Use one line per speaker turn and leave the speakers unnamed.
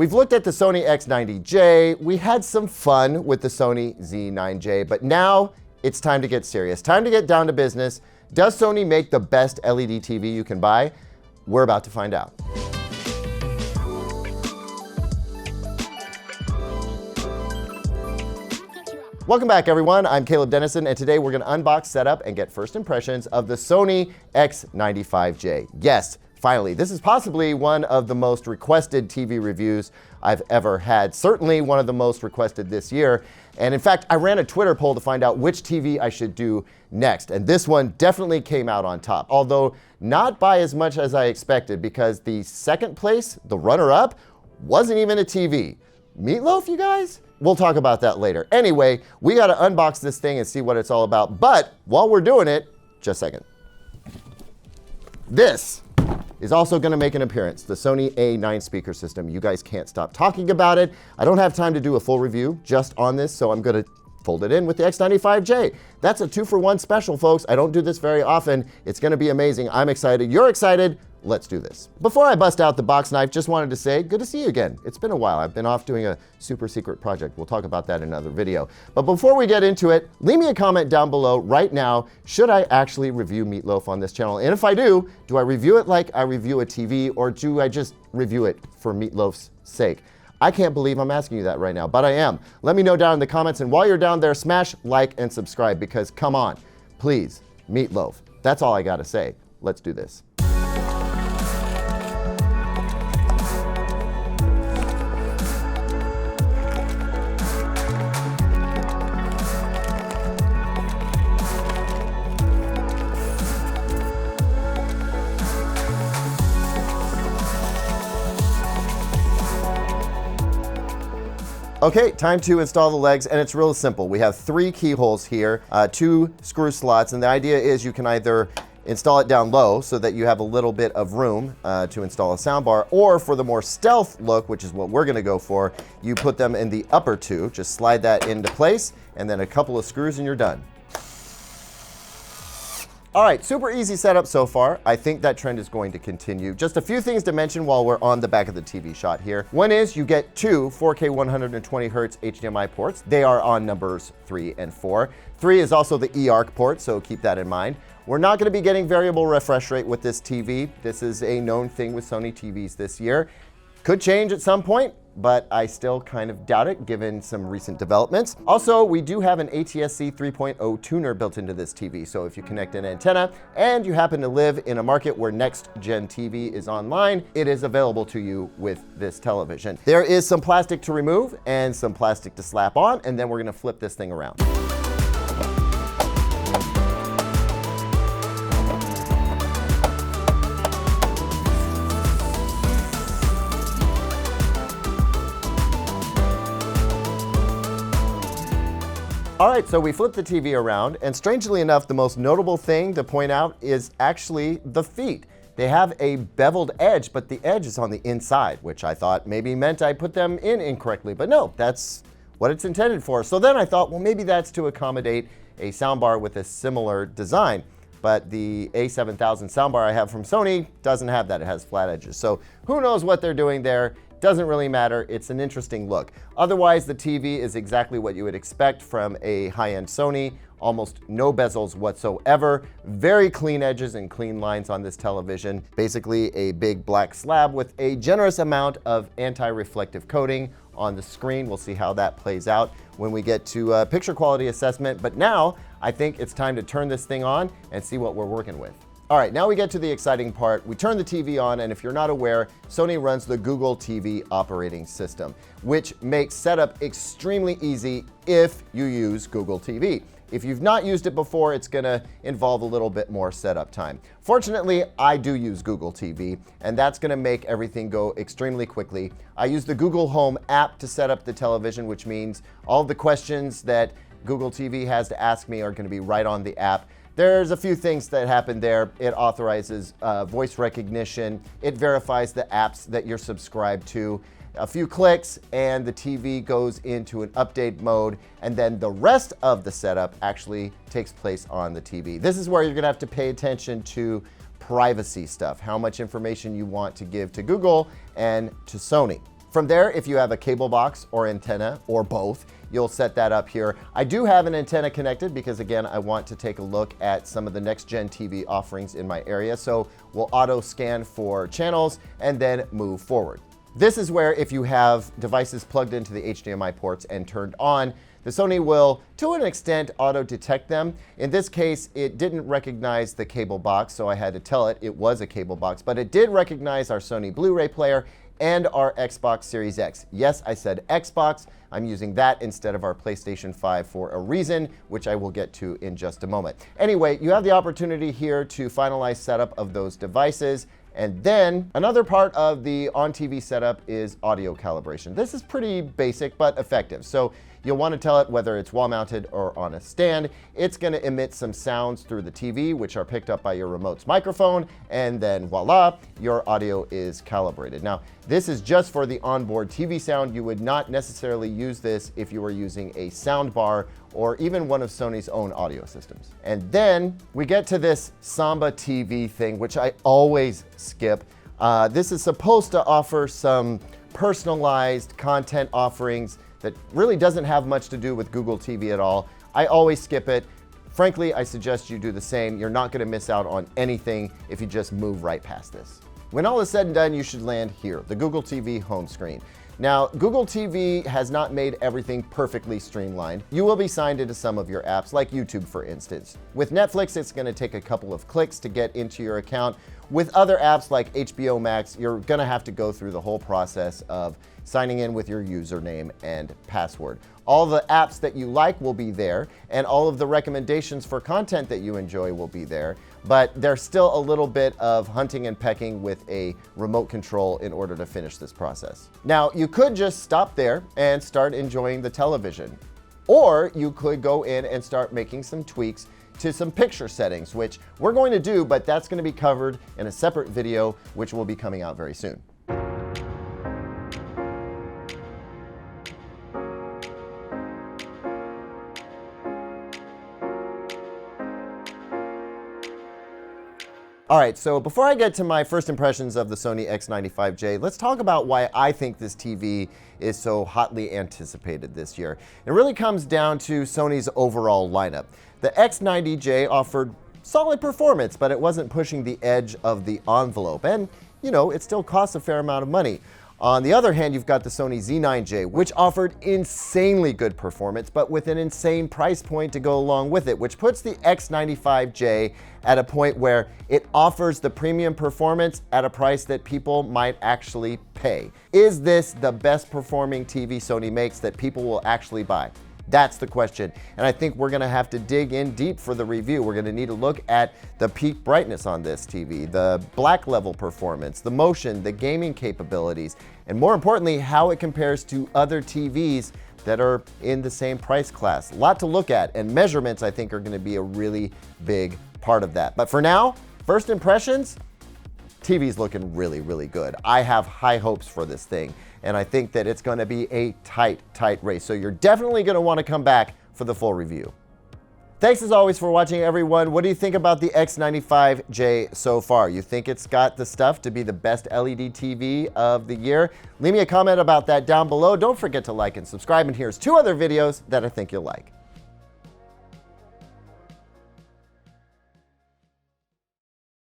We've looked at the Sony X90J, we had some fun with the Sony Z9J, but now it's time to get serious. Time to get down to business. Does Sony make the best LED TV you can buy? We're about to find out. Welcome back, everyone. I'm Caleb Dennison, and today we're going to unbox, set up, and get first impressions of the Sony X95J. Yes, finally, this is possibly one of the most requested TV reviews I've ever had. Certainly one of the most requested this year. And in fact, I ran a Twitter poll to find out which TV I should do next. And this one definitely came out on top, although not by as much as I expected, because the second place, the runner-up, wasn't even a TV. Meatloaf, you guys? We'll talk about that later. Anyway, we got to unbox this thing and see what it's all about. But while we're doing it, just a second. This is also going to make an appearance, the Sony A9 speaker system. You guys can't stop talking about it. I don't have time to do a full review just on this, so I'm going to fold it in with the X95J. That's a 2-for-1 special, folks. I don't do this very often. It's going to be amazing. I'm excited. You're excited. Let's do this. Before I bust out the box knife, just wanted to say, good to see you again. It's been a while. I've been off doing a super secret project. We'll talk about that in another video. But before we get into it, leave me a comment down below right now. Should I actually review Meatloaf on this channel? And if I do I review it like I review a TV, or do I just review it for Meatloaf's sake? I can't believe I'm asking you that right now, but I am. Let me know down in the comments, and while you're down there, smash like and subscribe, because come on, please, Meatloaf. That's all I gotta say. Let's do this. Okay, time to install the legs, and it's real simple. We have 3 keyholes here, 2 screw slots, and the idea is you can either install it down low so that you have a little bit of room to install a soundbar, or for the more stealth look, which is what we're gonna go for, you put them in the upper 2, just slide that into place, and then a couple of screws and you're done. All right, super easy setup so far. I think that trend is going to continue. Just a few things to mention while we're on the back of the TV shot here. One is you get 2 4K 120 Hz HDMI ports. They are on numbers 3 and 4. 3 is also the eARC port, so keep that in mind. We're not going to be getting variable refresh rate with this TV. This is a known thing with Sony TVs this year. Could change at some point, but I still kind of doubt it given some recent developments. Also, we do have an ATSC 3.0 tuner built into this TV, so if you connect an antenna and you happen to live in a market where next gen TV is online, it is available to you with this television. There is some plastic to remove and some plastic to slap on, and then we're gonna flip this thing around. All right, so we flipped the TV around, and strangely enough, the most notable thing to point out is actually the feet. They have a beveled edge, but the edge is on the inside, which I thought maybe meant I put them in incorrectly, but no, that's what it's intended for. So then I thought, well, maybe that's to accommodate a soundbar with a similar design. But the A7000 soundbar I have from Sony doesn't have that. It has flat edges. So who knows what they're doing there? Doesn't really matter. It's an interesting look. Otherwise, the TV is exactly what you would expect from a high-end Sony. Almost no bezels whatsoever. Very clean edges and clean lines on this television. Basically a big black slab with a generous amount of anti-reflective coating on the screen. We'll see how that plays out when we get to picture quality assessment. But now I think it's time to turn this thing on and see what we're working with. All right, now we get to the exciting part. We turn the TV on, and if you're not aware, Sony runs the Google TV operating system, which makes setup extremely easy if you use Google TV. If you've not used it before, it's gonna involve a little bit more setup time. Fortunately, I do use Google TV, and that's gonna make everything go extremely quickly. I use the Google Home app to set up the television, which means all the questions that Google TV has to ask me are gonna be right on the app. There's a few things that happen there. It authorizes voice recognition. It verifies the apps that you're subscribed to. A few clicks and the TV goes into an update mode, and then the rest of the setup actually takes place on the TV. This is where you're gonna have to pay attention to privacy stuff, how much information you want to give to Google and to Sony. From there, if you have a cable box or antenna or both, you'll set that up here. I do have an antenna connected because again, I want to take a look at some of the next gen TV offerings in my area. So we'll auto scan for channels and then move forward. This is where if you have devices plugged into the HDMI ports and turned on, the Sony will, to an extent, auto-detect them. In this case, it didn't recognize the cable box, so I had to tell it it was a cable box, but it did recognize our Sony Blu-ray player and our Xbox Series X. Yes, I said Xbox. I'm using that instead of our PlayStation 5 for a reason, which I will get to in just a moment. Anyway, you have the opportunity here to finalize setup of those devices. And then another part of the on-TV setup is audio calibration. This is pretty basic but effective. So you'll want to tell it whether it's wall-mounted or on a stand. It's going to emit some sounds through the TV, which are picked up by your remote's microphone, and then voila, your audio is calibrated. Now, this is just for the onboard TV sound. You would not necessarily use this if you were using a sound bar or even one of Sony's own audio systems. And then we get to this Samba TV thing, which I always skip. This is supposed to offer some personalized content offerings that really doesn't have much to do with Google TV at all. I always skip it. Frankly, I suggest you do the same. You're not gonna miss out on anything if you just move right past this. When all is said and done, you should land here, the Google TV home screen. Now, Google TV has not made everything perfectly streamlined. You will be signed into some of your apps, like YouTube, for instance. With Netflix, it's gonna take a couple of clicks to get into your account. With other apps like HBO Max, you're gonna have to go through the whole process of signing in with your username and password. All the apps that you like will be there, and all of the recommendations for content that you enjoy will be there, but there's still a little bit of hunting and pecking with a remote control in order to finish this process. Now, you could just stop there and start enjoying the television, or you could go in and start making some tweaks to some picture settings, which we're going to do, but that's going to be covered in a separate video, which will be coming out very soon. All right, so before I get to my first impressions of the Sony X95J, let's talk about why I think this TV is so hotly anticipated this year. It really comes down to Sony's overall lineup. The X90J offered solid performance, but it wasn't pushing the edge of the envelope. And, you know, it still costs a fair amount of money. On the other hand, you've got the Sony Z9J, which offered insanely good performance, but with an insane price point to go along with it, which puts the X95J at a point where it offers the premium performance at a price that people might actually pay. Is this the best performing TV Sony makes that people will actually buy? That's the question. And I think we're gonna have to dig in deep for the review. We're gonna need to look at the peak brightness on this TV, the black level performance, the motion, the gaming capabilities, and more importantly, how it compares to other TVs that are in the same price class. A lot to look at, and measurements I think are gonna be a really big part of that. But for now, first impressions, TV's looking really, really good. I have high hopes for this thing, and I think that it's gonna be a tight race. So you're definitely gonna wanna come back for the full review. Thanks as always for watching, everyone. What do you think about the X95J so far? You think it's got the stuff to be the best LED TV of the year? Leave me a comment about that down below. Don't forget to like and subscribe, and here's 2 other videos that I think you'll like.